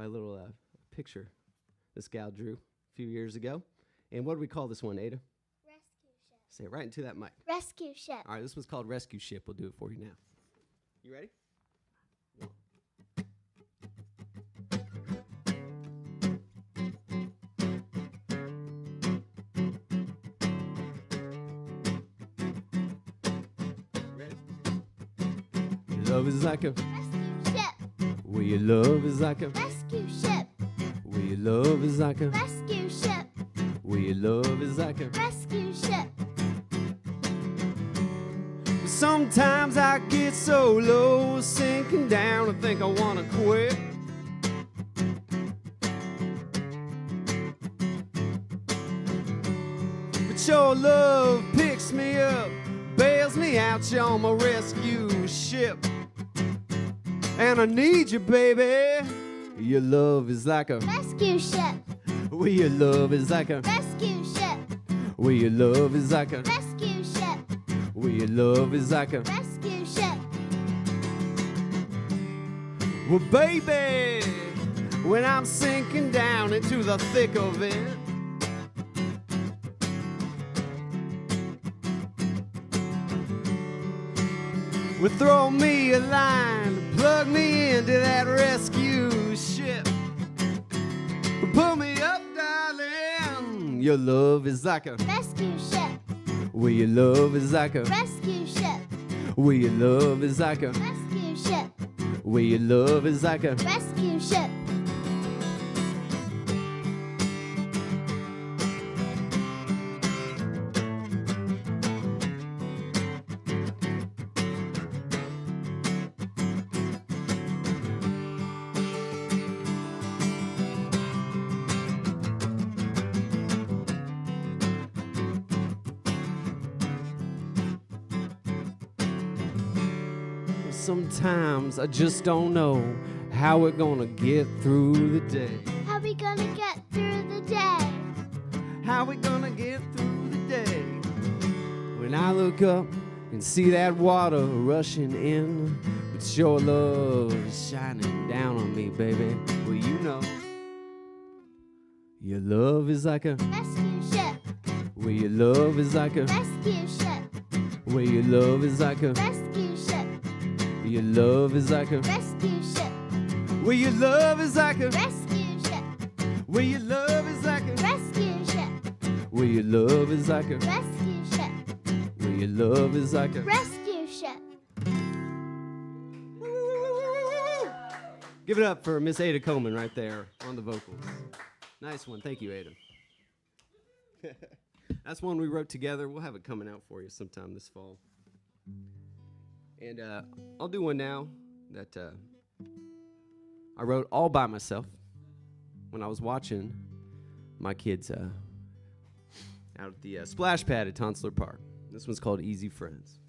by a little picture this gal drew a few years ago. And what do we call this one, Ada? Rescue ship. Say it right into that mic. Rescue ship. All right, this one's called Rescue Ship. We'll do it for you now. You ready? Ready? Your love is like a Rescue ship. well, your love is like a Rescue ship. well, your love is like a Rescue ship. well, your love is like a Rescue ship. Sometimes I get so low, sinking down, I think I wanna quit. But your love picks me up, bails me out, you're my rescue ship. And I need you, baby. Your love is like a Rescue ship. well, your love is like a Rescue ship. well, your love is like a Rescue ship. well, your love is like a Rescue ship. well, baby, when I'm sinking down into the thick of it, well, throw me a line, plug me into that rescue ship. Pull me up, darling. Your love is like a Rescue ship. well, your love is like a Rescue ship. well, your love is like a Rescue ship. well, your love is like a Rescue ship. Sometimes I just don't know how we're gonna get through the day. How we gonna get through the day? How we gonna get through the day? When I look up and see that water rushing in, but your love is shining down on me, baby. Well, you know, your love is like a Rescue ship. well, your love is like a Rescue ship. well, your love is like a Rescue ship. your love is like a Rescue ship. well, your love is like a Rescue ship. well, your love is like a Rescue ship. well, your love is like a Rescue ship. well, your love is like a Rescue ship. Give it up for Miss Ada Coman right there on the vocals. Nice one. Thank you, Ada. That's one we wrote together. We'll have it coming out for you sometime this fall. And I'll do one now that I wrote all by myself when I was watching my kids out at the splash pad at Tonsler Park. This one's called Easy Friends.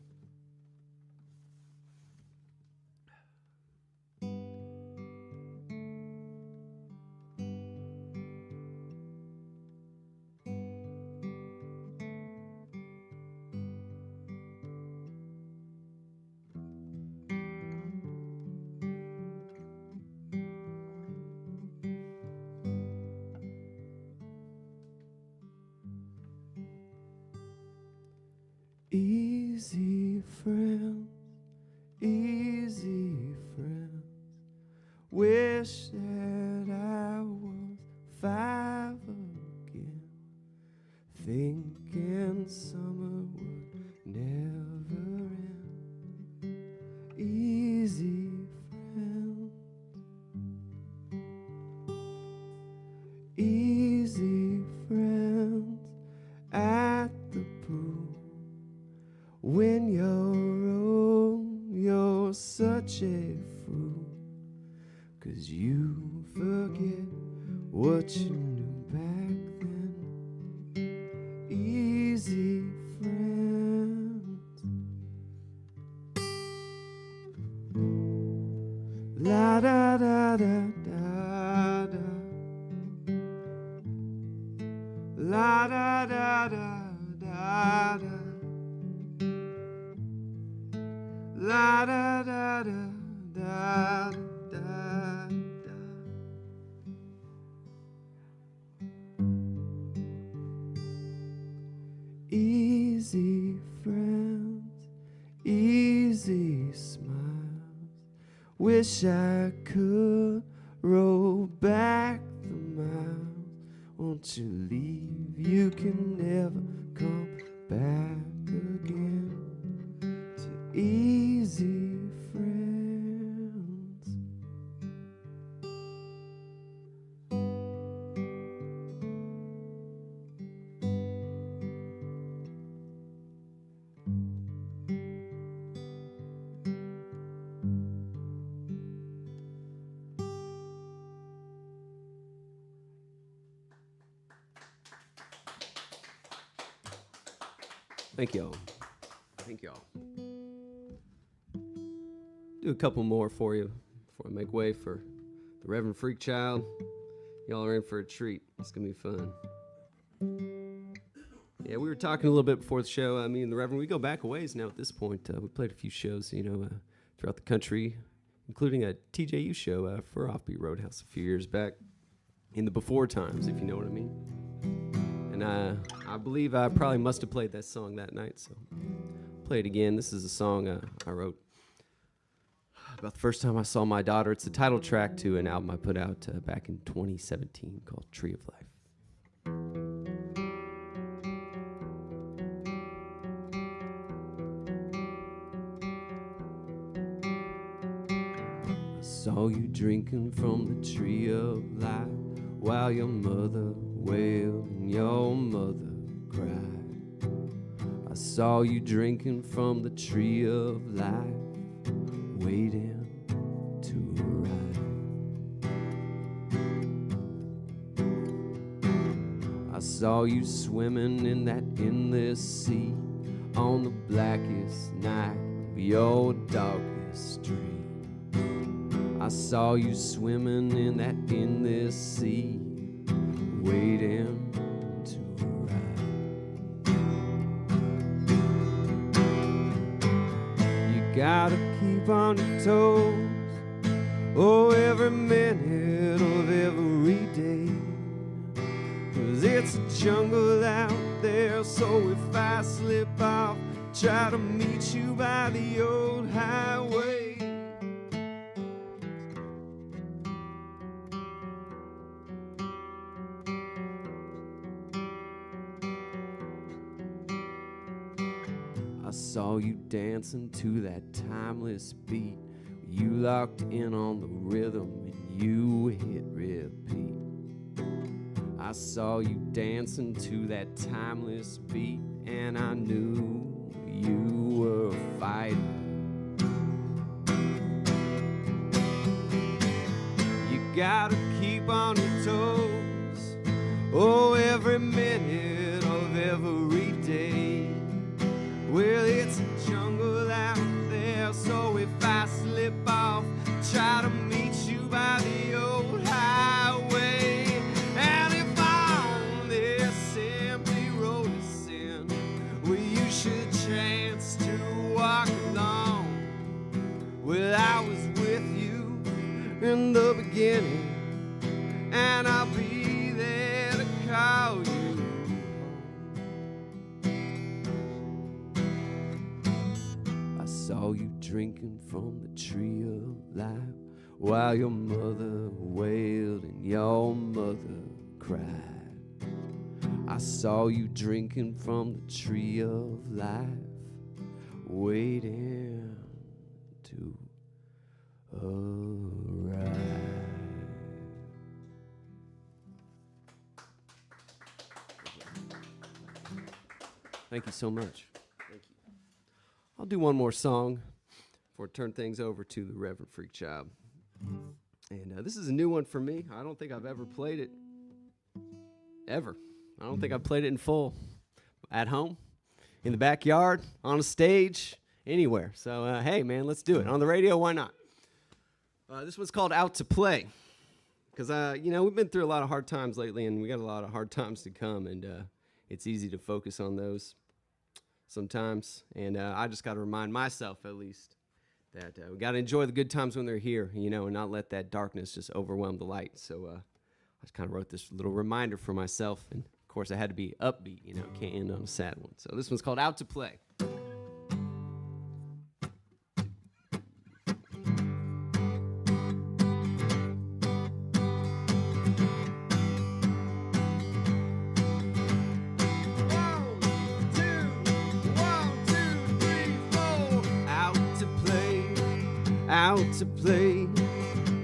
Easy friends, easy friends. Wish that I was 5 again. Thinking summer would never end. Easy friends, easy friends at the pool. When you're old, you're such a fool, 'cause you forget what you knew back then. Easy friends. La da da da da da. La da da da da da. La da da da da da da. Wish I could roll back the miles. Won't you leave? You can never come back again to easy friends. Thank y'all. Thank y'all. Do a couple more for you before I make way for the Reverend Freakchild. Y'all are in for a treat. It's going to be fun. Yeah, we were talking a little bit before the show. Me and the Reverend, we go back a ways now at this point. We played a few shows, throughout the country, including a TJU show for Offbeat Roadhouse a few years back in the before times, if you know what I mean. And I believe I probably must have played that song that night, so play it again. This is a song I wrote about the first time I saw my daughter. It's the title track to an album I put out back in 2017 called Tree of Life. I saw you drinking from the tree of life while your mother wailed and your mother cried. I saw you drinking from the tree of life, waiting to arrive. I saw you swimming in that endless sea on the blackest night of your darkest dream. I saw you swimming in that endless sea, waiting to arrive. You gotta keep on your toes, oh, every minute of every day, 'cause it's a jungle out there, so if I slip off, try to meet you by the old highway. I saw you dancing to that timeless beat. You locked in on the rhythm and you hit repeat. I saw you dancing to that timeless beat, and I knew you were fighting. You gotta keep on your toes, oh, every minute of every day. Well, it's a jungle out there, so if I slip off, try to meet you by the old highway. And if on this empty road of sin, well, you should chance to walk along, well, I was with you in the beginning, and I'll be there to call you. I saw you drinking from the tree of life while your mother wailed and your mother cried. I saw you drinking from the tree of life, waiting to arrive. Thank you so much. Thank you. I'll do one more song before I turn things over to the Reverend Freakchild. And this is a new one for me. I don't think I've ever played it. Ever. I don't think I've played it in full. At home, in the backyard, on a stage, anywhere. So, hey, man, let's do it. On the radio, why not? This one's called Out to Play. Because, we've been through a lot of hard times lately, and we got a lot of hard times to come, and it's easy to focus on those sometimes. And I just got to remind myself, at least, that we got to enjoy the good times when they're here, and not let that darkness just overwhelm the light. So I just kind of wrote this little reminder for myself, and of course, I had to be upbeat, can't end on a sad one. So this one's called Out to Play. out to play.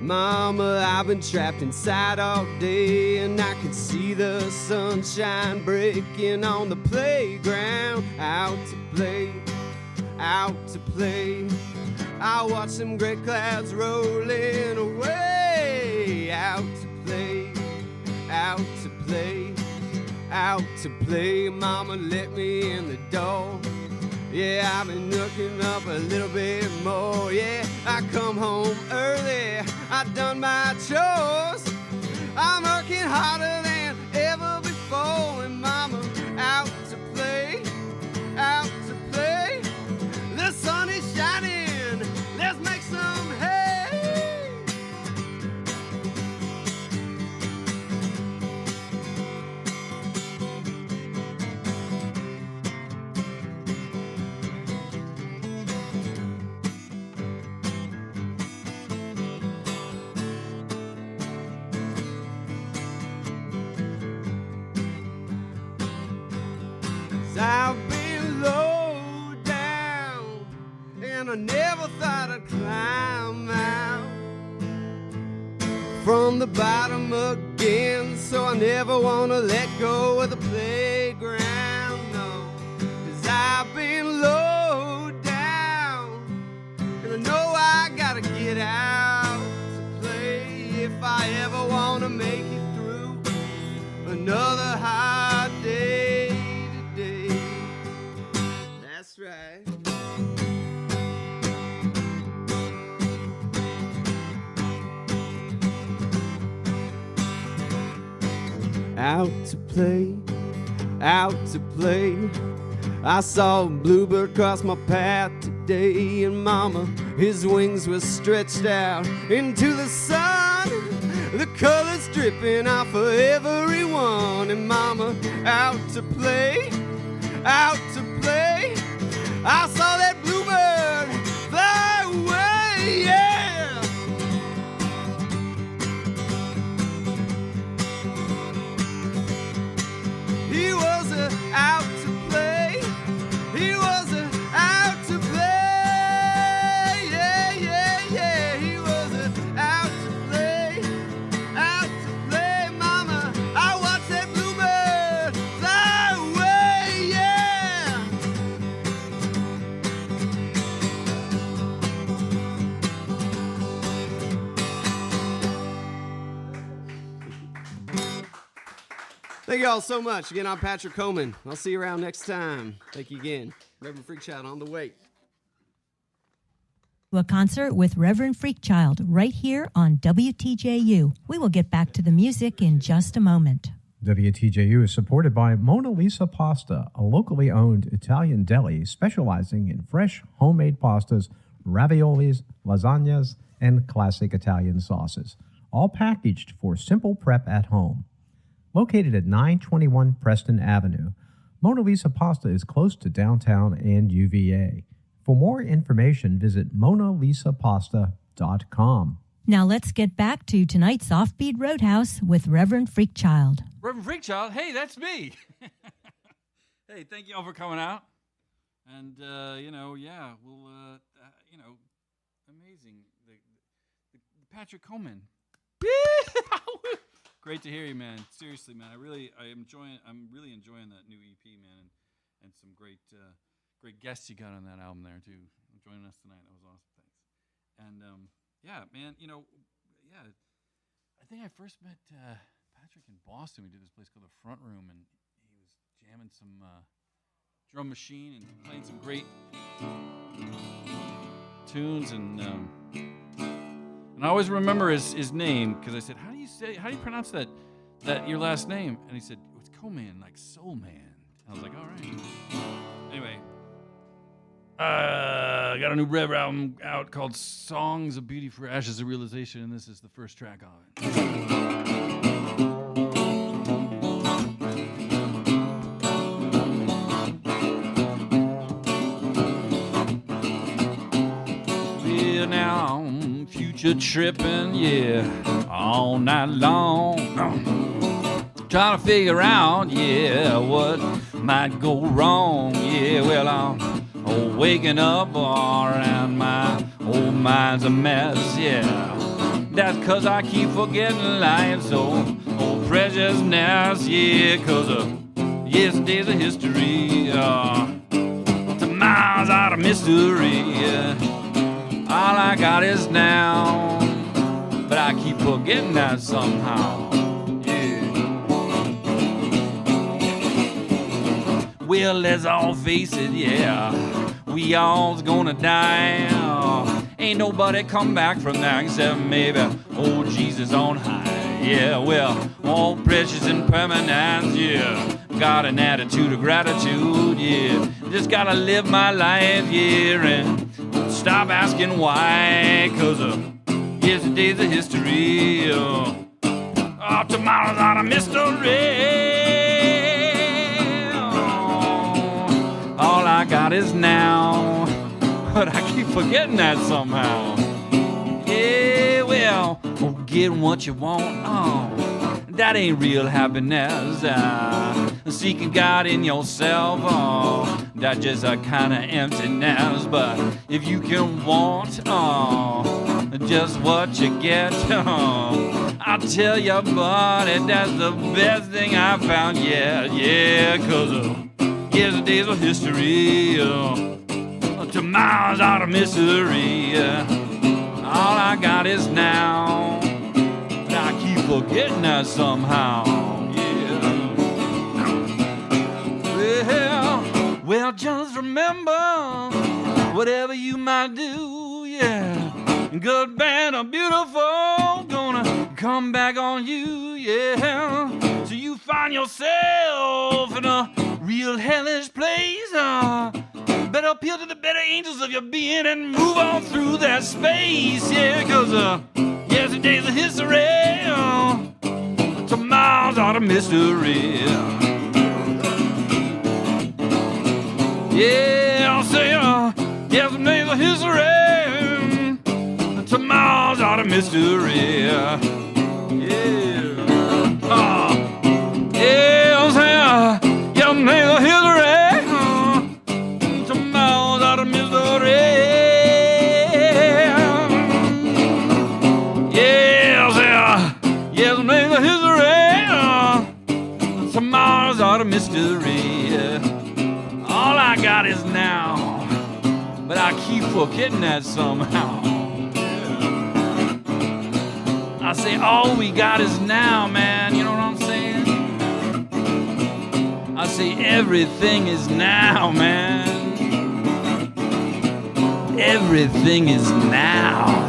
Mama, I've been trapped inside all day, and I can see the sunshine breaking on the playground. Out to play, out to play. I watch them gray clouds rolling away. Out to play, out to play, out to play. Mama, let me in the door. Yeah, I've been looking up a little bit more. Yeah, I come home early, I done my chores. I'm working harder than ever before. And Mama, out to play, out to play. The sun is shining, let's make some hay. I've been low down, and I never thought I'd climb out from the bottom again. So I never wanna let go of the playground, no. 'Cause I've been low down, and I know I gotta get out to play if I ever wanna make it through another hard day. That's right. Out to play, out to play. I saw a bluebird cross my path today, and Mama, his wings were stretched out into the sun. The colors dripping off of everyone. And Mama, out to play, out to play. I saw that bluebird fly away, yeah. He was out to play. He was out to play, yeah, yeah, yeah. He was out to play, out to play. Mama, I watched that bluebird fly away, yeah. Thank you all so much. Again, I'm Patrick Coman. I'll see you around next time. Thank you again. Reverend Freakshow on the way. A concert with Reverend Freakchild right here on WTJU. We will get back to the music in just a moment. WTJU is supported by Mona Lisa Pasta, a locally owned Italian deli specializing in fresh homemade pastas, raviolis, lasagnas, and classic Italian sauces, all packaged for simple prep at home. Located at 921 Preston Avenue, Mona Lisa Pasta is close to downtown and UVA. For more information, visit monalisapasta.com. Now let's get back to tonight's Offbeat Roadhouse with Reverend Freakchild. Reverend Freakchild, hey, that's me. Hey, thank you all for coming out. And, amazing. The Patrick Coman. Great to hear you, man. Seriously, man. I'm really enjoying that new EP, man, and some great guests you got on that album there too. Joining us tonight. That was awesome. Thanks. And man, I think I first met Patrick in Boston. We did this place called the Front Room, and he was jamming some drum machine and playing some great tunes, and I always remember his name because I said, how do you pronounce that your last name? And he said, it's Coman, like Soul Man. And I was like, all right. Anyway, I got a new Rev album out called Songs of Beauty for Ashes of Realization, and this is the first track of it. Now I'm future tripping, yeah, all night long. Trying to figure out, yeah, what might go wrong. Yeah, well, I'm Oh, waking up all around my old mind's a mess, yeah. That's 'cause I keep forgetting life's old preciousness, yeah. 'Cause yesterday's a history, tomorrow's out of mystery, yeah. All I got is now, but I keep forgetting that somehow, yeah. Well, let's all face it, yeah. We all's gonna die. Ain't nobody come back from that except maybe old Jesus on high. Yeah, well, all precious and permanent, yeah. Got an attitude of gratitude, yeah. Just gotta live my life, yeah, and stop asking why. 'Cause yesterday's a history, tomorrow's not a mystery. All I got is now, but I keep forgetting that somehow. Yeah, well, getting what you want, that ain't real happiness. Seeking God in yourself, that's just a kind of emptiness. But if you can want just what you get, I'll tell you, buddy, that's the best thing I found yet. Yeah, 'cause yesterday's a history, tomorrow's out of misery. All I got is now, but I keep forgetting that somehow. Yeah. Well, just remember, whatever you might do, yeah, good, bad, or beautiful, gonna come back on you, yeah. So you find yourself in a real hellish place. Better appeal to the better angels of your being and move on through that space, yeah. 'Cause yesterday's a history, tomorrow's out of mystery. Yeah, I'll say yesterday's a history, tomorrow's out of mystery. Yeah, yeah, I'll say yesterday's a history. Tomorrow's out of mystery. All I got is now, but I keep forgetting that somehow. I say all we got is now, man. You know what I'm saying? I say everything is now, man. Everything is now.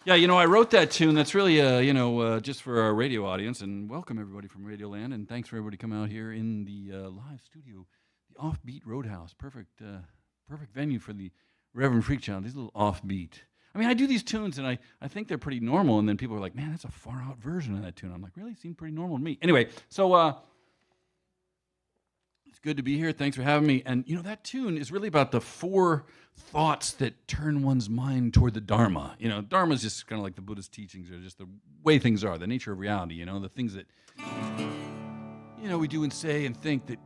Yeah, you know, I wrote that tune. That's really, just for our radio audience. And welcome everybody from Radio Land. And thanks for everybody coming out here in the live studio, the Offbeat Roadhouse. Perfect venue for the Reverend Freakchild. These little offbeat. I mean, I do these tunes and I think they're pretty normal. And then people are like, man, that's a far out version of that tune. I'm like, really? It seemed pretty normal to me. Anyway, so it's good to be here. Thanks for having me. And, you know, that tune is really about the 4 thoughts that turn one's mind toward the Dharma. You know, Dharma is just kind of like the Buddhist teachings, or just the way things are, the nature of reality, you know, the things that, you know, we do and say and think that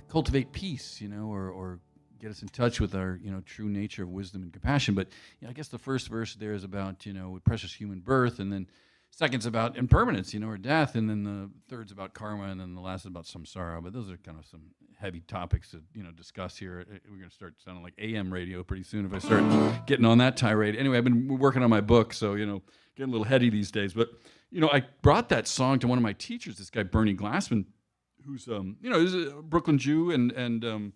cultivate peace, you know, or get us in touch with our, you know, true nature of wisdom and compassion. But you know, I guess the first verse there is about, you know, precious human birth, and then second's about impermanence, you know, or death, and then the third's about karma, and then the last is about samsara. But those are kind of some heavy topics to, you know, discuss here. We're going to start sounding like AM radio pretty soon if I start getting on that tirade. Anyway, I've been working on my book, so, you know, getting a little heady these days. But, you know, I brought that song to one of my teachers, this guy Bernie Glassman, who's, you know, he's a Brooklyn Jew and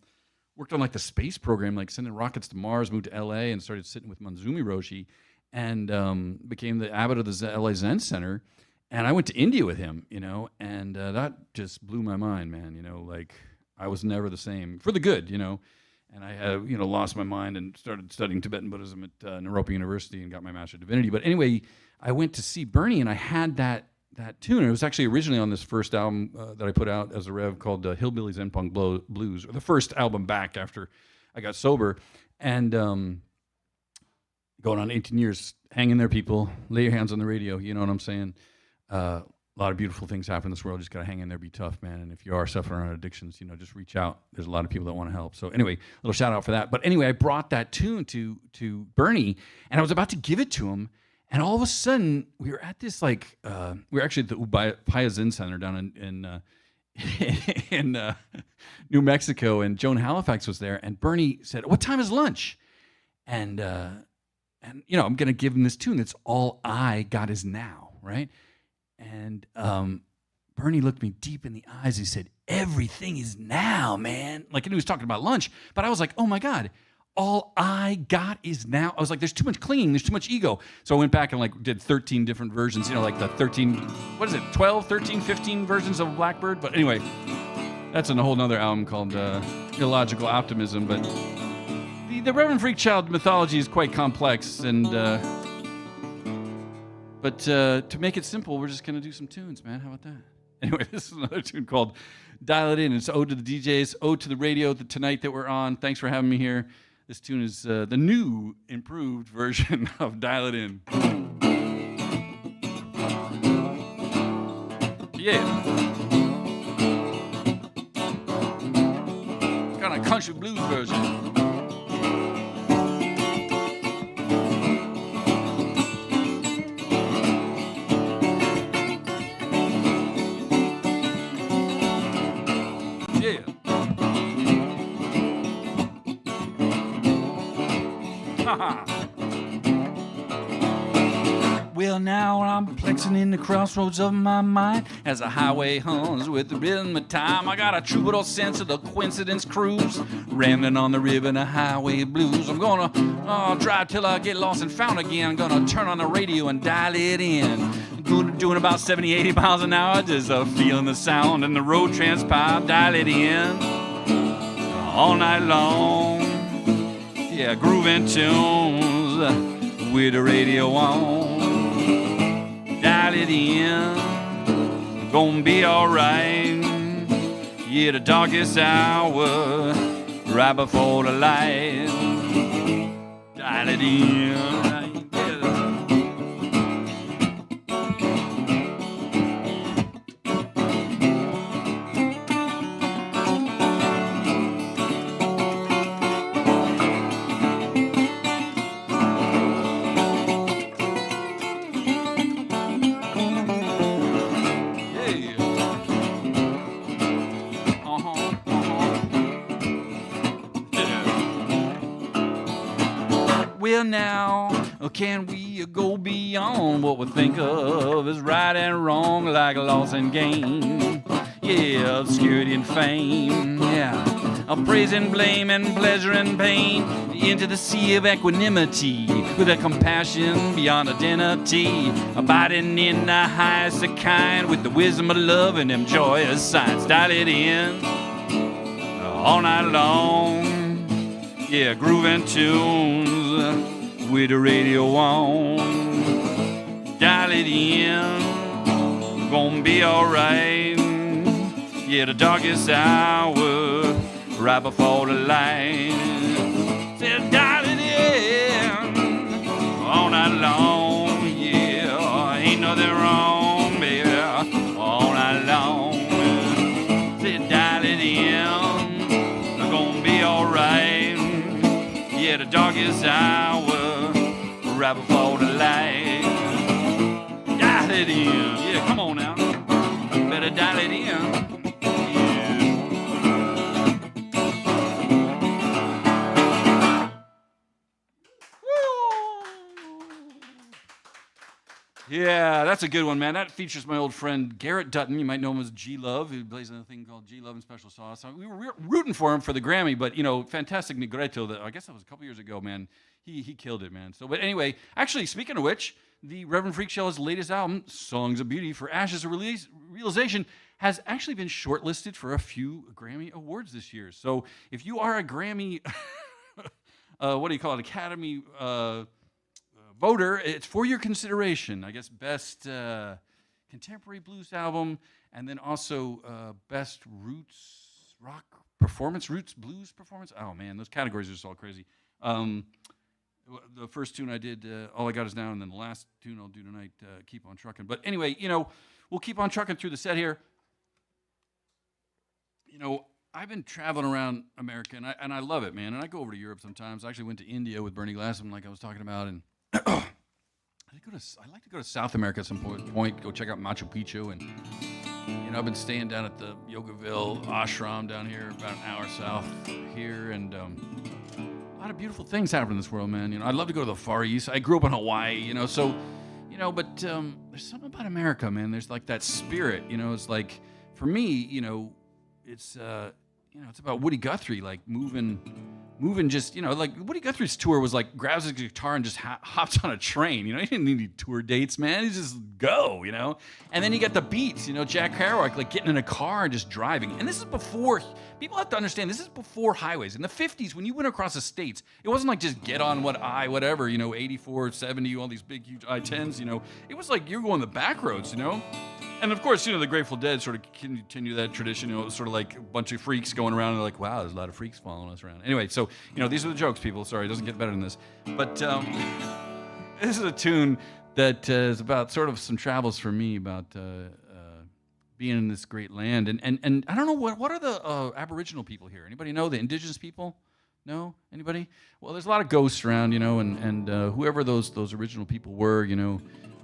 worked on, like, the space program, like sending rockets to Mars, moved to L.A., and started sitting with Manzumi Roshi, and became the abbot of the LA Zen Center. And I went to India with him, you know, and that just blew my mind, man. You know, like, I was never the same, for the good, you know. And I have, you know, lost my mind and started studying Tibetan Buddhism at Naropa University and got my Master of Divinity. But anyway, I went to see Bernie, and I had that that tune. It was actually originally on this first album that I put out as a Rev called Hillbillies and Punk Blues, or the first album back after I got sober. And going on 18 years, hang in there, people. Lay your hands on the radio. You know what I'm saying? A lot of beautiful things happen in this world. Just got to hang in there, be tough, man. And if you are suffering on addictions, just reach out. There's a lot of people that want to help. So anyway, a little shout out for that. But anyway, I brought that tune to Bernie, and I was about to give it to him. And all of a sudden, we were at this we were actually at the Upaya Zen Center down in New Mexico, and Joan Halifax was there. And Bernie said, "What time is lunch?" And I'm going to give him this tune. That's all I got is now, right? And Bernie looked me deep in the eyes. He said, "Everything is now, man." Like, and he was talking about lunch, but I was like, "Oh my God. All I got is now." I was like, there's too much clinging, there's too much ego. So I went back and did 13 different versions, like the 12, 13, 15 versions of Blackbird. But anyway, that's in a whole nother album called Illogical Optimism. But the Reverend Freakchild mythology is quite complex. And but to make it simple, we're just going to do some tunes, man. How about that? Anyway, this is another tune called Dial It In. It's Ode to the DJs, Ode to the Radio tonight that we're on. Thanks for having me here. This tune is the new, improved version of Dial It In. Yeah. Kind of country blues version. Yeah. Well, now I'm perplexing in the crossroads of my mind as the highway hums with the rhythm of time. I got a troubadour sense of the coincidence cruise, rambling on the river in a highway blues. I'm gonna drive till I get lost and found again. I'm gonna turn on the radio and dial it in. Doing about 70, 80 miles an hour, just feeling the sound and the road transpire. Dial it in all night long. Yeah, grooving tunes with the radio on. Dial it in, gonna be alright. Yeah, the darkest hour, right before the light. Dial it in, right there. Well, now, can we go beyond what we think of as right and wrong, like loss and gain? Yeah, obscurity and fame. Yeah, praise and blame and pleasure and pain into the sea of equanimity with a compassion beyond identity, abiding in the highest of kind with the wisdom of love and them joyous signs. Dial it in all night long. Yeah, grooving tunes with the radio on. Dial it in, gonna be alright. Yeah, the darkest hour, right before the light. Said dial it in, all night long. Yeah, ain't nothing wrong, baby, all night long. Said dial it in, gonna be alright. Yeah, the darkest hour, right before the light. Dial it in. Yeah, come on now. Better dial it in. Yeah, that's a good one, man. That features my old friend Garrett Dutton. You might know him as G-Love, who plays in a thing called G-Love and Special Sauce. We were rooting for him for the Grammy, but, Fantastic Negreto, I guess that was a couple years ago, man. He killed it, man. So, but anyway, actually, speaking of which, the Reverend Freakshow's latest album, Songs of Beauty for Ashes of Realization, has actually been shortlisted for a few Grammy Awards this year. So if you are a Grammy, Academy voter, it's for your consideration. I guess best contemporary blues album, and then also best roots rock performance, roots blues performance. Oh man, those categories are just all crazy. The first tune I did, All I Got Is Now, and then the last tune I'll do tonight, Keep On Truckin'. But anyway, we'll keep on trucking through the set here. I've been traveling around America, and I love it, man. And I go over to Europe sometimes. I actually went to India with Bernie Glassman, like I was talking about, and I like to go to South America at some point, go check out Machu Picchu, and I've been staying down at the Yogaville ashram down here, about an hour south here, and a lot of beautiful things happen in this world, man. I'd love to go to the Far East. I grew up in Hawaii, but there's something about America, man. There's like that spirit, it's like, for me, it's about Woody Guthrie, like moving just, like Woody Guthrie's tour was like grabs his guitar and just hops on a train. He didn't need any tour dates, man. He just go, And then you got the beats, Jack Kerouac, like getting in a car and just driving. And this is before, people have to understand, this is before highways. In the 50s, when you went across the states, it wasn't like just get on whatever, 84, 70, all these big, huge I-10s, It was like you're going the back roads, And of course, the Grateful Dead sort of continue that tradition. It was sort of like a bunch of freaks going around and they're like, wow, there's a lot of freaks following us around. Anyway, so, these are the jokes, people. Sorry, it doesn't get better than this. But this is a tune that is about sort of some travels for me about being in this great land. And I don't know, what are the Aboriginal people here? Anybody know? The indigenous people? No? Anybody? Well, there's a lot of ghosts around, and whoever those original people were,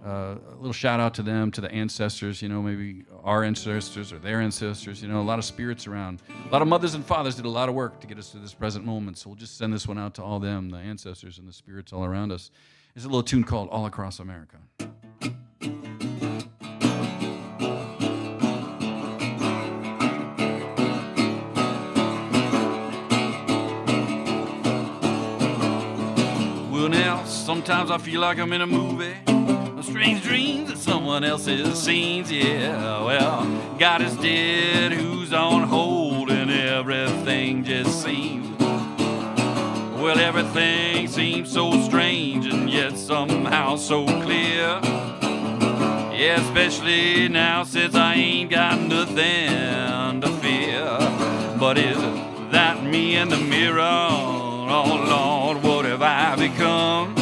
a little shout out to them, to the ancestors, maybe our ancestors or their ancestors, a lot of spirits around. A lot of mothers and fathers did a lot of work to get us to this present moment. So we'll just send this one out to all them, the ancestors and the spirits all around us. It's a little tune called All Across America. Well, now, sometimes I feel like I'm in a movie. Strange dreams at someone else's scenes, yeah. Well, God is dead, who's on hold, and everything just seems, well, everything seems so strange and yet somehow so clear. Yeah, especially now since I ain't got nothing to fear. But is that me in the mirror? Oh Lord, what have I become?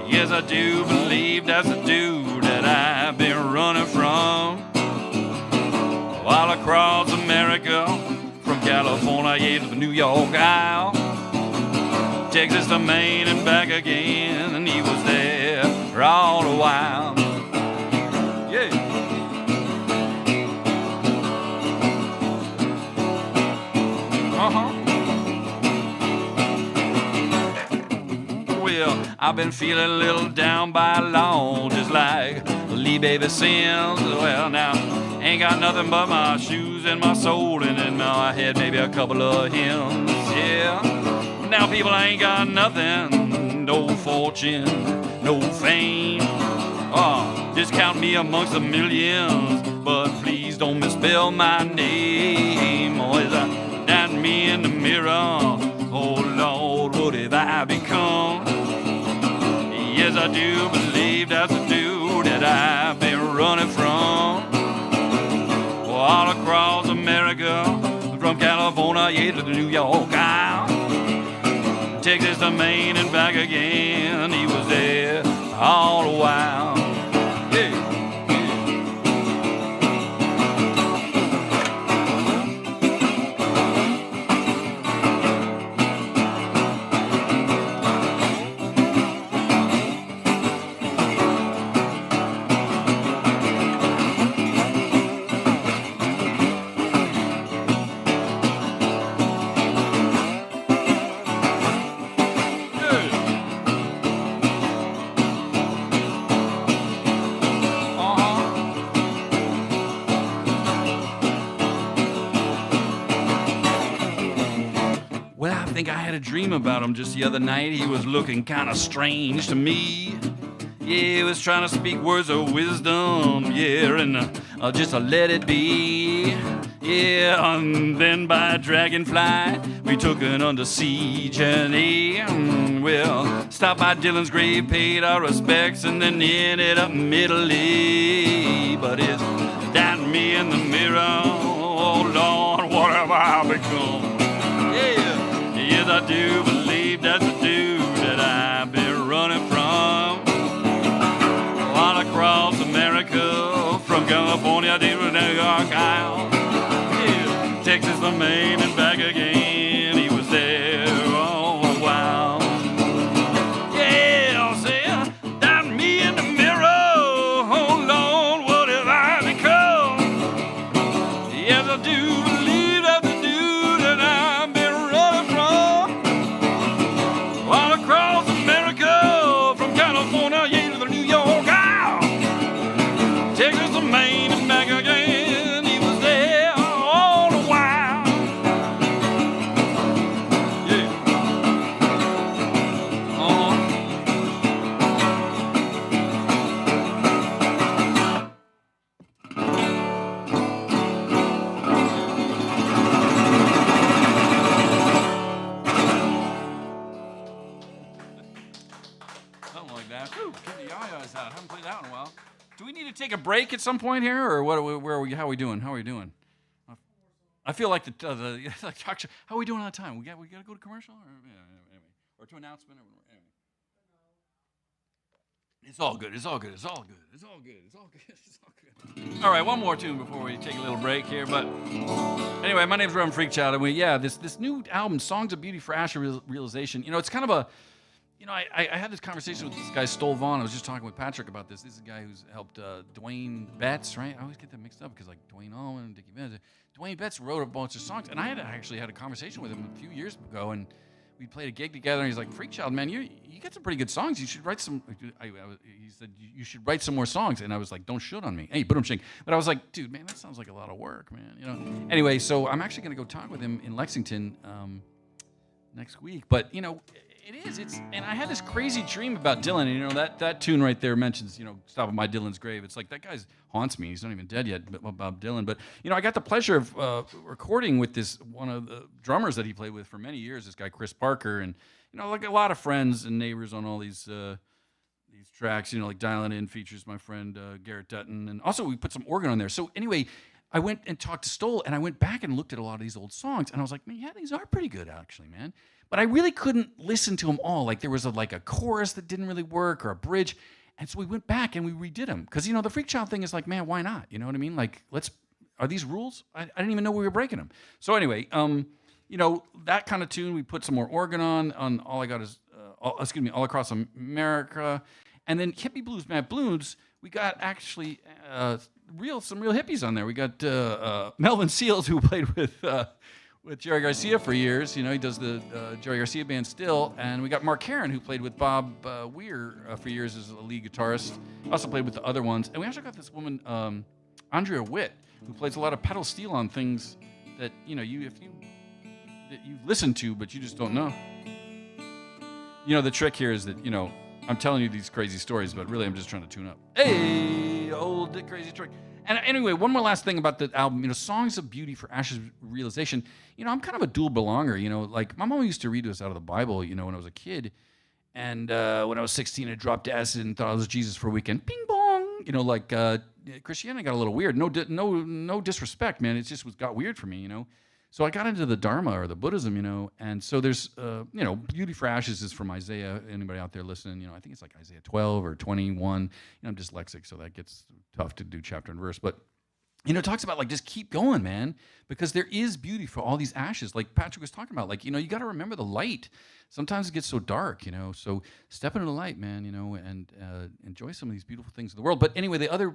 Yes, I do believe that's the dude that I've been running from. All across America, from California to the New York Isle, Texas to Maine and back again, and he was there all the while. Yeah. Well, I've been feeling a little down by law, just like Lee Baby sings. Well, now, ain't got nothing but my shoes and my soul, and in my head maybe a couple of hymns, yeah. Now, people, I ain't got nothing, no fortune, no fame. Just count me amongst the millions, but please don't misspell my name. Or is that me in the mirror? Oh, Lord, what have I become? Yes, I do believe that's the dude that I've been running from. All across America, from California to the New York Isle, Texas to Maine and back again, he was there all the while. Yeah. I think I had a dream about him just the other night. He was looking kind of strange to me. Yeah, he was trying to speak words of wisdom, yeah, and just let it be. Yeah, and then by dragonfly, we took an under siege journey. Well, stopped by Dylan's grave, paid our respects, and then ended up in Italy. But it's down me in the mirror, oh Lord, what have I become? Yeah, yes, I do believe that's the dude that I've been running from. All across America, from California to New York, yeah, Texas, the Maine, and back again. He was there all a while. Yeah, I'll say, down me in the mirror, oh Lord, what have I become? Yes, I do believe that's the dude that I've been running from. All across America, from California, yeah, to the New York, Texas, the Maine, and back again. He was there all the while. Yeah. Something like that. Whew, get the yayas out. Haven't played that in a while. Do we need to take a break at some point here, or what? Where are we? How are we doing? How are we doing? I feel like the talk show. How are we doing on time? We got to go to commercial, or to announcement, or anyway. It's all good. It's all good. It's all good. It's all good. It's all good. It's all good. All right, one more tune before we take a little break here. But anyway, my name's Reverend Freakchild, and this new album, Songs of Beauty for Asher Realization. You know, it's kind of a. You know, I had this conversation with this guy, Stoll Vaughn. I was just talking with Patrick about this. This is a guy who's helped Dwayne Betts, right? I always get that mixed up because, like, Dwayne Allman and Dickie Betts. Dwayne Betts wrote a bunch of songs, and I had actually had a conversation with him a few years ago, and we played a gig together, and he's like, Freakchild, man, you got some pretty good songs. You should write some. He said, you should write some more songs. And I was like, don't shoot on me. Hey, boom, shing. But I was like, dude, man, that sounds like a lot of work, man. You know. Anyway, so I'm actually going to go talk with him in Lexington next week. But, you know, and I had this crazy dream about Dylan, and, you know, that tune right there mentions, you know, stopping by Dylan's grave. It's like, that guy haunts me. He's not even dead yet, Bob Dylan. But, you know, I got the pleasure of recording with one of the drummers that he played with for many years, this guy, Chris Parker, and, you know, like a lot of friends and neighbors on all these tracks, you know, like Dialing In features my friend Garrett Dutton, and also we put some organ on there. So anyway, I went and talked to Stoll, and I went back and looked at a lot of these old songs, and I was like, man, yeah, these are pretty good, actually, man. But I really couldn't listen to them all. Like, there was a chorus that didn't really work, or a bridge. And so we went back and we redid them. Because, you know, the Freakchild thing is like, man, why not? You know what I mean? Like, are these rules? I didn't even know we were breaking them. So anyway, you know, that kind of tune, we put some more organ on All I Got Is, All Across America. And then Hippie Blues, Mad Blues, we got actually some real hippies on there. We got Melvin Seals, who played with Jerry Garcia for years. You know, he does the Jerry Garcia band still. And we got Mark Heron, who played with Bob Weir for years as a lead guitarist. Also played with the other ones. And we actually got this woman, Andrea Witt, who plays a lot of pedal steel on things that, you know, you listen to, but you just don't know. You know, the trick here is that, you know, I'm telling you these crazy stories, but really I'm just trying to tune up. Hey, old Dick Crazy trick. And anyway, one more last thing about the album, you know, Songs of Beauty for Asher's Realization. You know, I'm kind of a dual belonger, you know, like my mom used to read to us out of the Bible, you know, when I was a kid. And when I was 16, I dropped acid and thought I was Jesus for a weekend. Bing bong! You know, like Christianity got a little weird. No disrespect, man. It just got weird for me, you know. So I got into the Dharma or the Buddhism, you know, and so there's, you know, Beauty for Ashes is from Isaiah. Anybody out there listening, you know, I think it's like Isaiah 12 or 21. You know, I'm dyslexic, so that gets tough to do chapter and verse. But, you know, it talks about, like, just keep going, man, because there is beauty for all these ashes. Like Patrick was talking about, like, you know, you got to remember the light. Sometimes it gets so dark, you know, so step into the light, man, you know, and enjoy some of these beautiful things in the world. But anyway, the other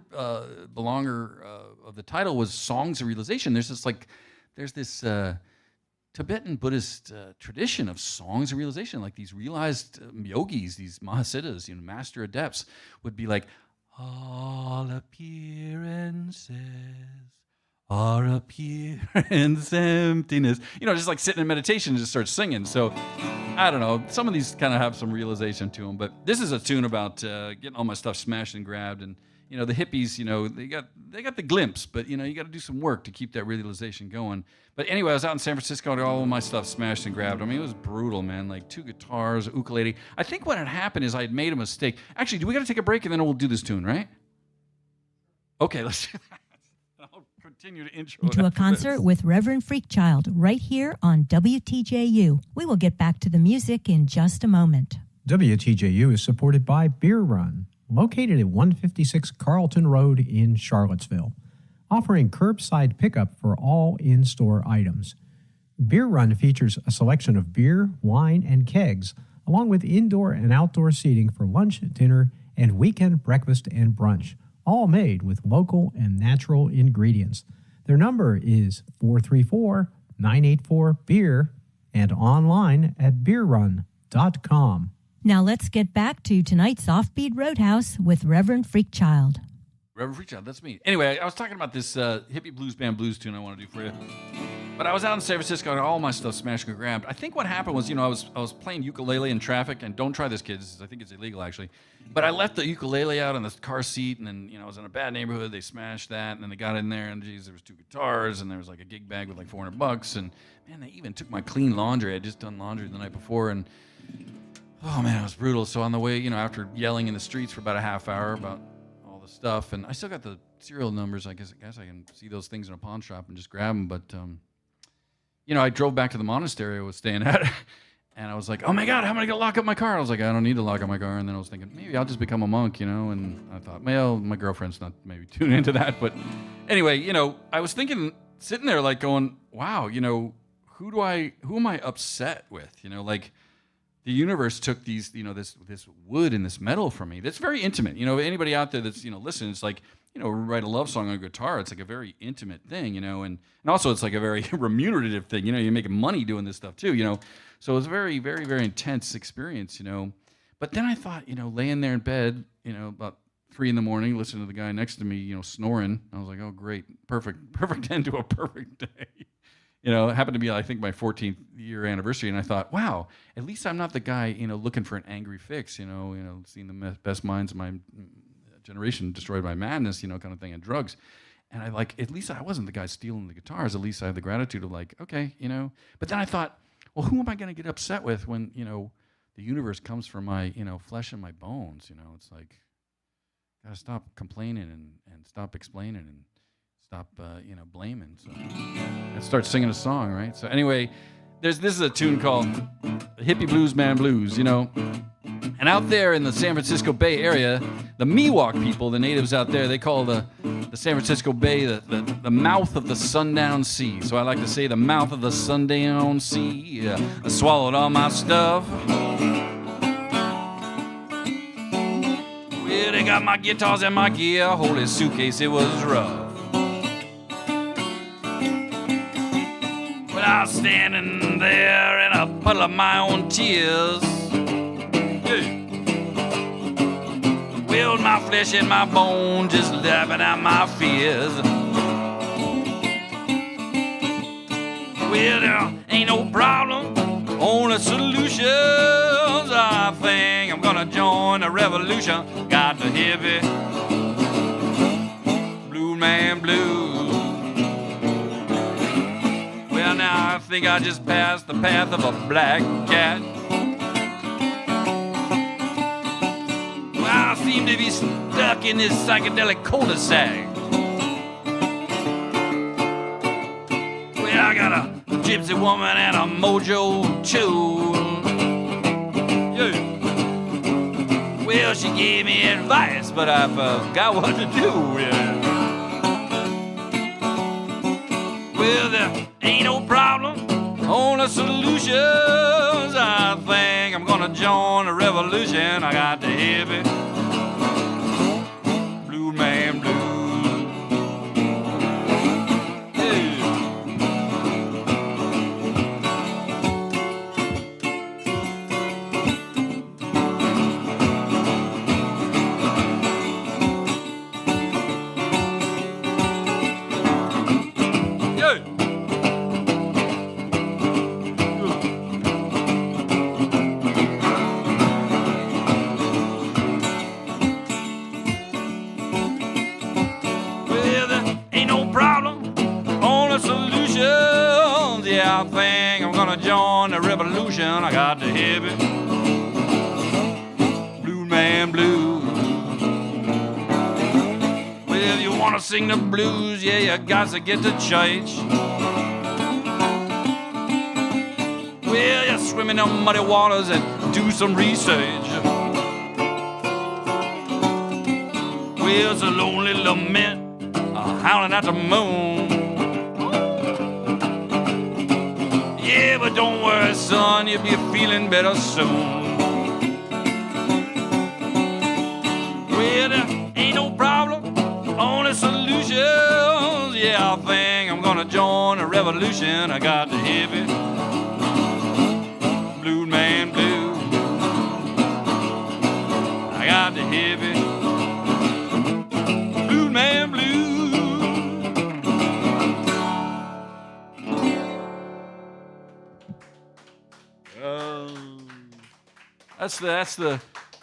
belonger of the title was Songs of Realization. There's this Tibetan Buddhist tradition of songs of realization, like these realized yogis, these mahasiddhas, you know, master adepts, would be like, all appearances are appearance emptiness. You know, just like sitting in meditation and just start singing. So, I don't know. Some of these kind of have some realization to them. But this is a tune about getting all my stuff smashed and grabbed and, you you know, the hippies, you know, they got the glimpse, but you know, you got to do some work to keep that realization going. But anyway, I was out in San Francisco, and all of my stuff smashed and grabbed. I mean, it was brutal, man. Like 2 guitars, a ukulele. I think what had happened is I had made a mistake. Actually, do we got to take a break and then we'll do this tune, right? Okay, let's do that. I'll continue to intro. To a concert with Reverend Freakchild right here on WTJU. We will get back to the music in just a moment. WTJU is supported by Beer Run, located at 156 Carlton Road in Charlottesville, offering curbside pickup for all in-store items. Beer Run features a selection of beer, wine, and kegs, along with indoor and outdoor seating for lunch, dinner, and weekend breakfast and brunch, all made with local and natural ingredients. Their number is 434-984-BEER and online at beerrun.com. Now let's get back to tonight's Offbeat Roadhouse with Reverend Freakchild. Reverend Freakchild, that's me. Anyway, I was talking about this hippie blues band blues tune I want to do for you. But I was out in San Francisco and all my stuff smashed and grabbed. I think what happened was, you know, I was playing ukulele in traffic, and don't try this, kids. I think it's illegal, actually. But I left the ukulele out in the car seat, and then, you know, I was in a bad neighborhood. They smashed that, and then they got in there, and geez, there was 2 guitars, and there was like a gig bag with like $400. And man, they even took my clean laundry. I had just done laundry the night before, and oh man, it was brutal. So on the way, you know, after yelling in the streets for about a half hour about all the stuff, and I still got the serial numbers. I guess I can see those things in a pawn shop and just grab them. But you know, I drove back to the monastery I was staying at, and I was like, oh my God, how am I gonna lock up my car? I was like, I don't need to lock up my car. And then I was thinking, maybe I'll just become a monk, you know. And I thought, well, my girlfriend's not maybe tuned into that. But anyway, you know, I was thinking, sitting there like going, wow, you know, who am I upset with? You know, like, the universe took these, you know, this wood and this metal from me. That's very intimate. You know, anybody out there that's, you know, listening, it's like, you know, write a love song on a guitar. It's like a very intimate thing, you know, and also it's like a very remunerative thing. You know, you're making money doing this stuff too, you know. So it was a very, very, very intense experience, you know. But then I thought, you know, laying there in bed, you know, about 3 a.m, listening to the guy next to me, you know, snoring. I was like, oh, great, perfect end to a perfect day. You know, it happened to be, I think, my 14th year anniversary, and I thought, wow, at least I'm not the guy, you know, looking for an angry fix, you know, seeing the best minds of my generation destroyed by madness, you know, kind of thing, and drugs. And I like, at least I wasn't the guy stealing the guitars. At least I had the gratitude of like, okay, you know. But then I thought, well, who am I going to get upset with when, you know, the universe comes from my, you know, flesh and my bones? You know, it's like, gotta stop complaining and stop explaining and stop, you know, blaming. So I start singing a song, right? So anyway, this is a tune called the Hippie Bluesman Blues, you know. And out there in the San Francisco Bay Area, the Miwok people, the natives out there, they call the San Francisco Bay the mouth of the sundown sea. So I like to say the mouth of the sundown sea. Yeah, I swallowed all my stuff. Well, they got my guitars and my gear. Holy suitcase, it was rough. Well, I was standing there in a puddle of my own tears. Well, my flesh and my bone just laughing at my fears. Well, there ain't no problem, only solutions. I think I'm gonna join the revolution. Got the heavy Bluesman Blues. Well, now I think I just passed the path of a black cat. I seem to be stuck in this psychedelic cul-de-sac. Well, I got a gypsy woman and a mojo too. Yeah. Well, she gave me advice, but I forgot what to do. Yeah. Well, there ain't no problem, only solutions. I think I'm gonna join the revolution. I got the heavy Bluesman Blues. think I'm gonna join the revolution. I got the heavy Bluesman Blues. Well, if you wanna sing the blues, yeah, you got to get to church. Well, you swim in them muddy waters and do some research. Well, it's a lonely lament, howling at the moon. Yeah, but don't worry, son, you'll be feeling better soon. Well, there ain't no problem, only solutions. Yeah, I think I'm gonna join the revolution. I got the heavy Bluesman Blues. I got the heavy Bluesman Blues. That's the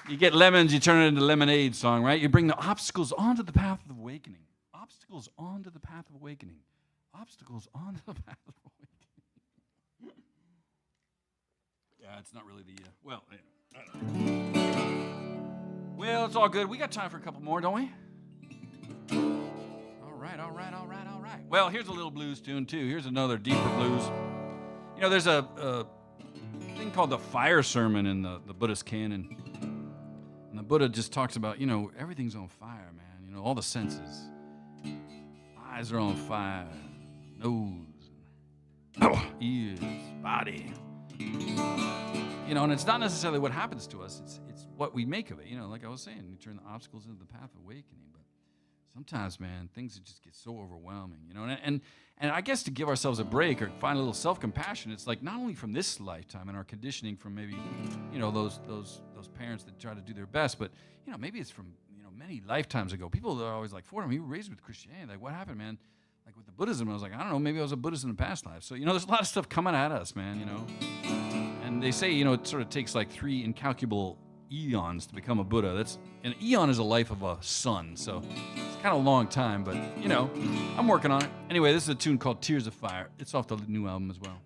you get lemons, you turn it into lemonade song, right? You bring the obstacles onto the path of awakening. Obstacles onto the path of awakening. Obstacles onto the path of awakening. Yeah, it's not really the well, yeah, I don't know. Well, it's all good. We got time for a couple more, don't we? All right. Well, here's a little blues tune too. Here's another deeper blues. You know, there's a thing called the fire sermon in the Buddhist canon. And the Buddha just talks about, you know, everything's on fire, man. You know, all the senses. Eyes are on fire. Nose. Ears. Body. You know, and it's not necessarily what happens to us. It's what we make of it. You know, like I was saying, you turn the obstacles into the path of awakening. But sometimes, man, things just get so overwhelming. You know, and I guess to give ourselves a break or find a little self-compassion, it's like not only from this lifetime and our conditioning from maybe, you know, those parents that try to do their best, but, you know, maybe it's from, you know, many lifetimes ago. People are always like, Fordham, you were raised with Christianity. Like, what happened, man? Like with the Buddhism, I was like, I don't know, maybe I was a Buddhist in a past life. So, you know, there's a lot of stuff coming at us, man, you know. And they say, you know, it sort of takes like 3 incalculable eons to become a Buddha. An eon is a life of a sun, so it's kind of a long time, but, you know, I'm working on it. Anyway, this is a tune called Tears of Fire. It's off the new album as well.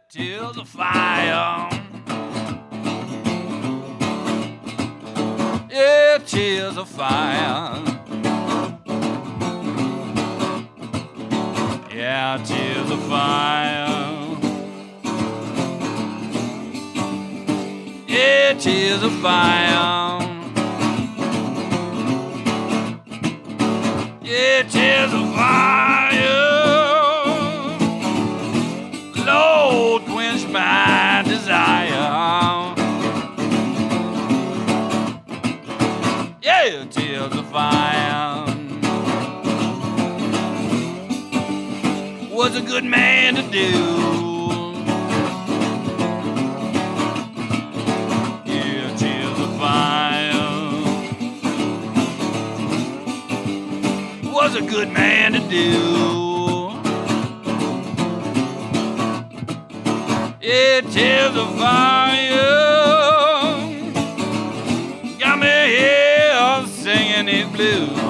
Tears of fire. Yeah, tears of fire. Yeah, tears of fire. Yeah, tears of fire. Yeah, tears of fire. Lord, quench my desire. Yeah, tears of fire. What's a good man to do? Yeah, tears of fire. What's a good man to do? Yeah, tears of fire. Got me here singing these blues.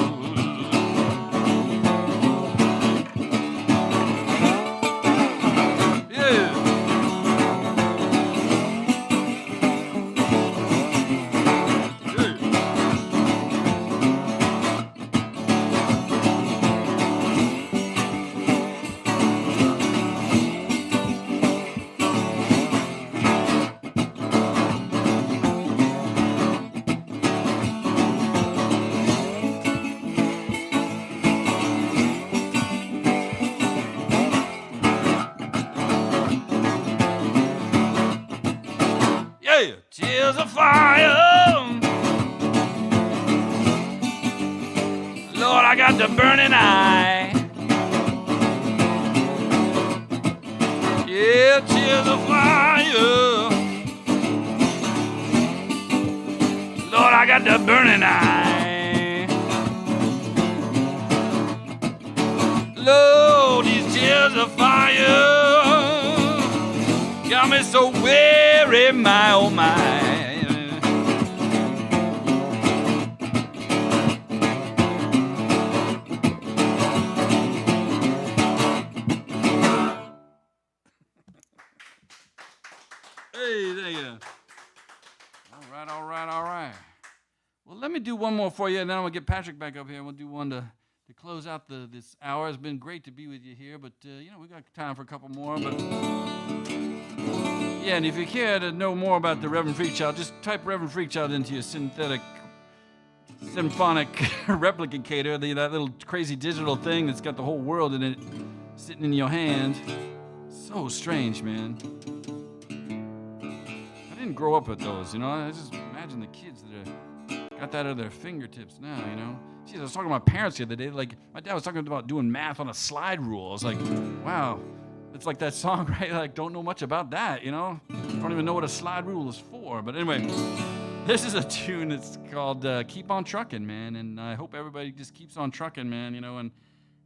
Tears of fire. Lord, I got the burning eye. Yeah, tears of fire. Lord, I I got the burning eye. Lord, these tears of fire got me so weary, my oh my. Hey, there you go. All right. Well, let me do one more for you, and then I'm going to get Patrick back up here. We'll do one to close out this hour. It's been great to be with you here, but, we got time for a couple more. But yeah, and if you care to know more about the Reverend Freakchild, just type Reverend Freakchild into your symphonic replicator, that little crazy digital thing that's got the whole world in it sitting in your hand. So strange, man. I didn't grow up with those, I just imagine the kids that got that at their fingertips now, Geez, I was talking to my parents the other day. Like, my dad was talking about doing math on a slide rule. I was like, wow, it's like that song, right? Like, don't know much about that, Don't even know what a slide rule is for. But anyway, this is a tune that's called Keep On Truckin', man. And I hope everybody just keeps on trucking, man, and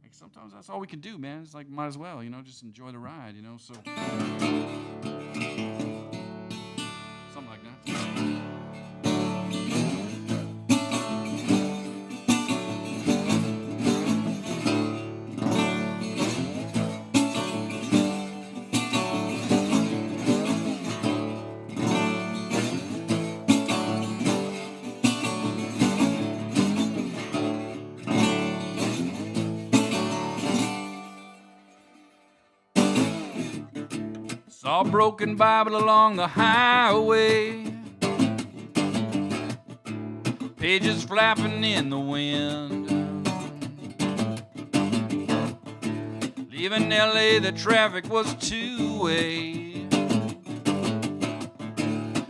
like, sometimes that's all we can do, man. It's like, might as well, just enjoy the ride, so. Something like that. Saw a broken Bible along the highway, pages flapping in the wind. Leaving LA, the traffic was two-way.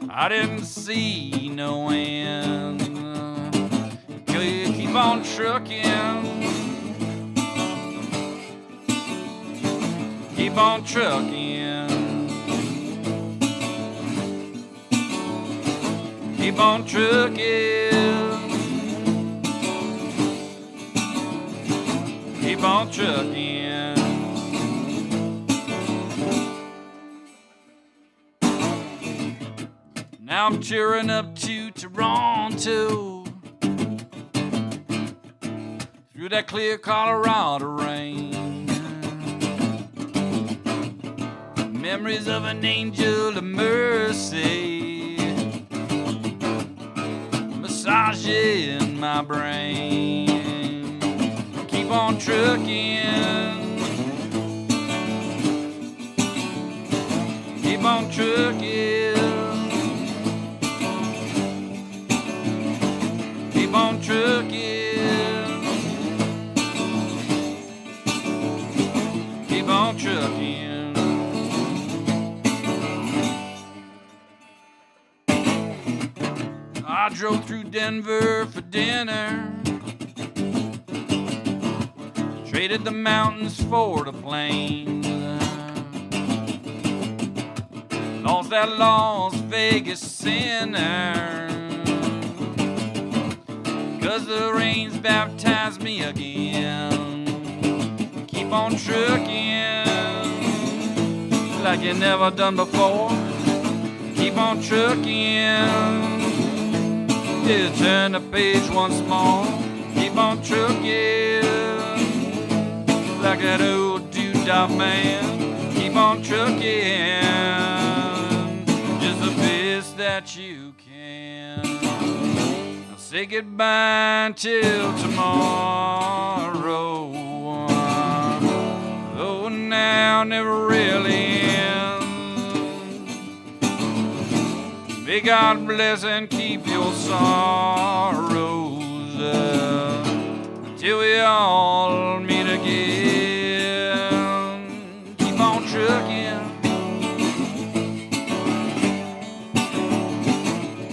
I didn't see no end. Keep on trucking. Keep on trucking. Keep on trucking. Keep on trucking. Now I'm cheering up to Toronto through that clear Colorado rain. Memories of an angel of mercy massaging my brain. Keep on trucking. Keep on trucking. Keep on trucking. Keep on trucking. I drove through Denver for dinner, traded the mountains for the plains, lost that Las Vegas sinner, 'cause the rains baptized me again. Keep on trucking like you never done before. Keep on trucking. Yeah, turn the page once more. Keep on trucking like that old doo-dah man. Keep on trucking just the best that you can. Now say goodbye until tomorrow. Though now never really ends. May God bless and keep your sorrows until we all meet again. Keep on trucking.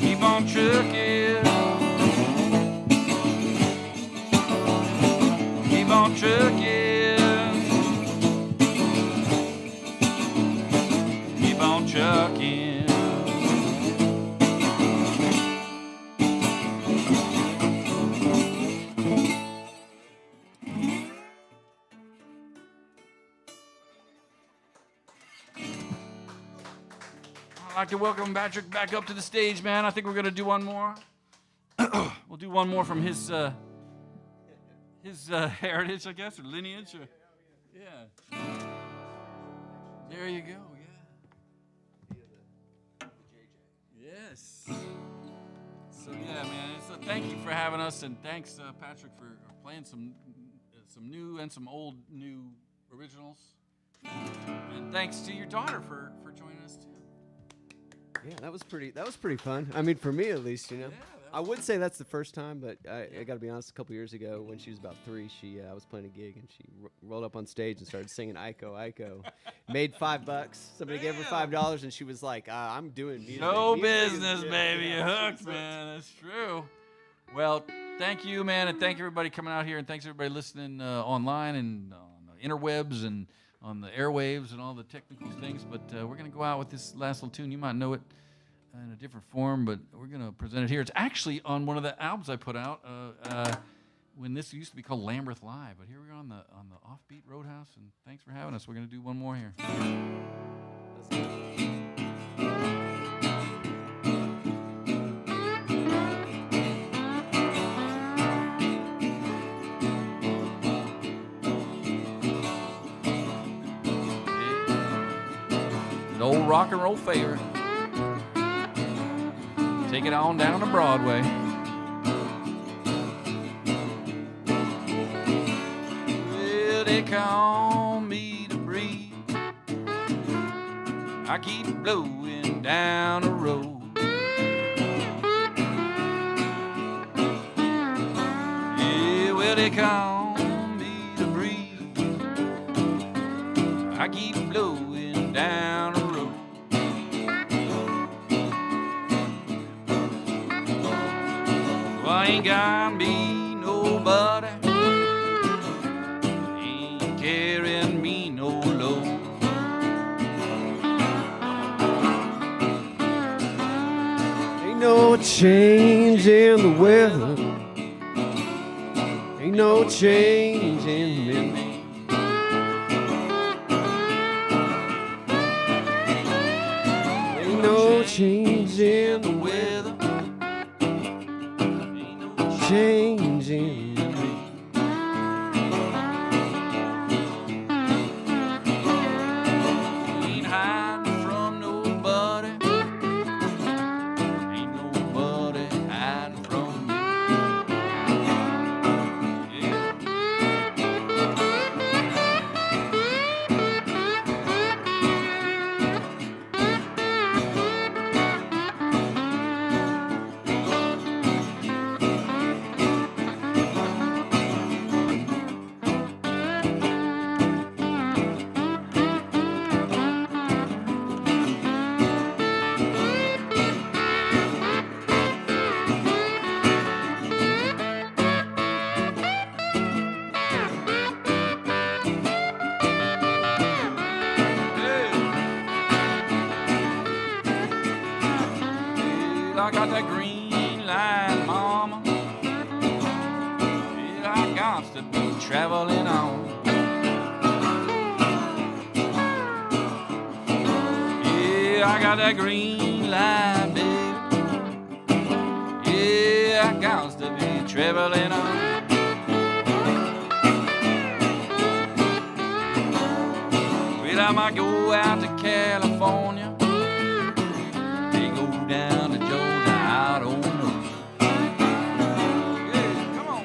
Keep on trucking. Keep on trucking. Keep on trucking. like to welcome Patrick back up to the stage, man. I think we're going to do one more. We'll do one more from his heritage, I guess, or lineage. Or, yeah. There you go, yeah. Yes. So, yeah, man. So thank you for having us, and thanks, Patrick, for playing some new and some old new originals. And thanks to your daughter for joining us too. Yeah, that was pretty fun. I mean, for me at least, you know. Yeah, I would say that's the first time, but I got to be honest. A couple years ago, when she was about 3, I was playing a gig and she rolled up on stage and started singing "Iko, Iko." Made $5. Somebody gave her $5, and she was like, "I'm doing music." No Music business, is- baby. yeah. You're hooked, man. That's true. Well, thank you, man, and thank everybody coming out here, and thanks everybody listening online and on the interwebs and on the airwaves and all the technical things. But we're going to go out with this last little tune. You might know it in a different form, but we're going to present it here. It's actually on one of the albums I put out when this used to be called Lambeth Live. But here we are on the Offbeat Roadhouse, and thanks for having us. We're going to do one more here. An old rock and roll favorite. Take it on down to Broadway. Well, they call me to breathe. I keep blowing down the road. Yeah, well, they call me to breathe. I keep blowing down the road. I ain't gonna be nobody, ain't carrying me no load. Ain't no change in the weather, ain't no change in me. Ain't no change in the weather, changing me. Ain't hiding from nobody, ain't nobody hiding from me. Yeah. I got that green line, mama. Yeah, I got to be traveling on. Yeah, I got that green line, baby. Yeah, I got to be traveling on. Well, I might go out to California. They go down to Georgia, I don't know. Yeah, come on.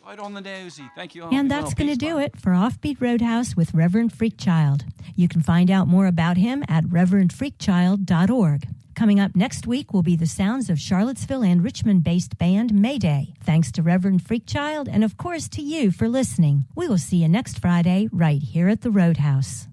Right on the nosy. Thank you all. And that's going to do it for Offbeat Roadhouse with Reverend Freakchild. You can find out more about him at reverendfreakchild.org. Coming up next week will be the sounds of Charlottesville and Richmond-based band Mayday. Thanks to Reverend Freakchild and, of course, to you for listening. We will see you next Friday right here at the Roadhouse.